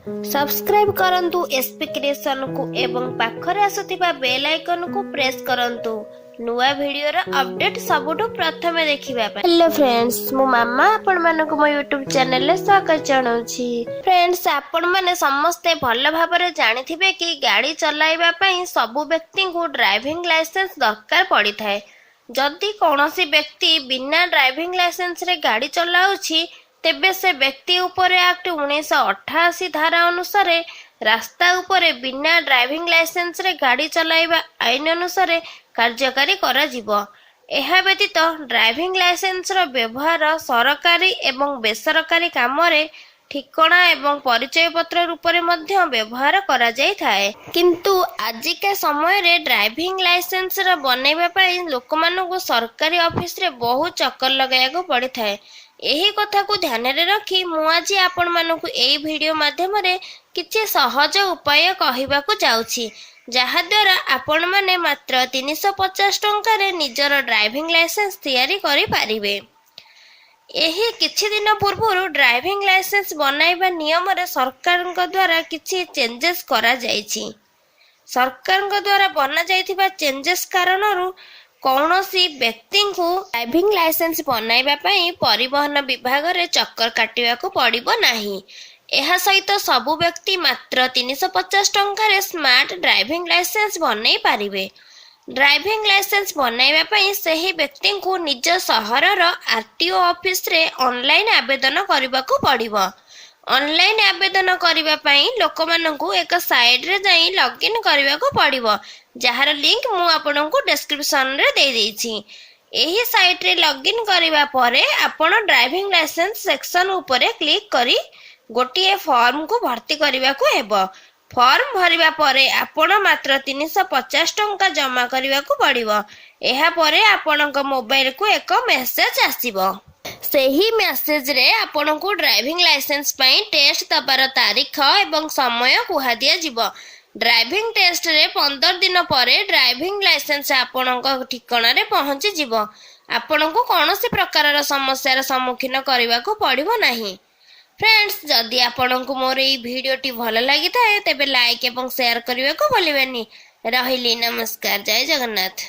Subscribe करंतु SP creation को एवं पाखरे आसुथिबा बेल आइकन को प्रेस करंतु नुआ वीडियो रा अपडेट सबुठु प्रथमे देखिबा पय। हेलो फ्रेंड्स, मो मामा आपण मानको मो YouTube चैनल ले स्वागत जणाउछि। फ्रेंड्स, आपण माने समस्ते भल भाबरे जानिथिबे कि गाड़ी चलाइबा पय सबु व्यक्ति को ड्राइविंग लाइसेंस दरकार पड़ी थाए। जदि कौनसी व्यक्ति बिना ड्राइविंग लाइसेंस रे गाड़ी चलाउछि तेबे से व्यक्ति उपरे एक्ट 1988 धारा अनुसार रास्ता उपरे बिना ड्राइविंग लाइसेंस रे गाड़ी चलाइबा आईन अनुसार कार्यकारी करा जिवो। एहा व्यतीत ड्राइविंग लाइसेंस रो व्यवहार सरकारी एवं बेसरकारी काम रे ठिकणा एवं परिचय पत्र रूप रे मध्य व्यवहार करा जाय थाए। किंतु आजिका समय रे ड्राइविंग लाइसेंस रो बनेबा पई लोकमानकु सरकारी ऑफिस रे बहुत चक्कर लगाया को पड़ी थाए। एही कथा को ध्यान रे रखी मु आज आपण मानकु एई वीडियो माध्यम रे किछि सहज उपाय कहिबा को जाउछि, जहा द्वारा आपण माने मात्र 350 टंका रे निजर ड्राइविंग लाइसेंस तैयारी करि पारिबे। एही किछि दिन पूर्व ड्राइविंग लाइसेंस बनाइबा नियम रे सरकार द्वारा किछि चेंजेस करा जाइछि। सरकार द्वारा बना जाइथिबा चेंजेस कारणरू कौनसी व्यक्ति को ड्राइविंग लाइसेंस बनाइबा पई परिवहन विभाग रे चक्कर काटिबा को पड़िबो नाही। एहा सहित सबु व्यक्ति मात्र 350 टंका रे स्मार्ट ड्राइविंग लाइसेंस बनाई पारिबे। ड्राइविंग लाइसेंस बनाइबा पई सही व्यक्ति को निज शहर रो आरटीओ ऑफिस रे ऑनलाइन आवेदन करबा को पड़िबो। ऑनलाइन आवेदन करबा पई लोकमानंकु एक साइट रे जाई लॉगिन करबा को पड़िबो, जहार लिंक मु आपनकु डिस्क्रिप्शन रे दे देछि। एही साइट रे लॉगिन करबा परे आपण ड्राइविंग लाइसेंस सेक्शन ऊपर क्लिक करी गोटिए फॉर्म को भर्ती करबा को हेबो। फॉर्म भरिबा परे आपण मात्र 350 टंका जमा करबा को पड़िबो। एहा परे आपनक मोबाइल को एक मेसेज आसीबो। सेही मेसेज रे आपनकु ड्राइविंग लाइसेंस पई टेस्ट दबार तारीख एवं समय कुहा दिया जिवो। ड्राइविंग टेस्ट रे 15 दिन परे ड्राइविंग लाइसेंस आपनक ठिकाना रे पहुंची जिवो। आपनकु कोनोसी प्रकार समस्या सम्मुखीन करबा को पड़िबो नाही। फ्रेंड्स, जदि आपनकु मोर ई वीडियोटी भल लागि थाए तेबे लाइक एवं शेयर करबा को भूलिबेनी। रहिली, नमस्कार, जय जगन्नाथ।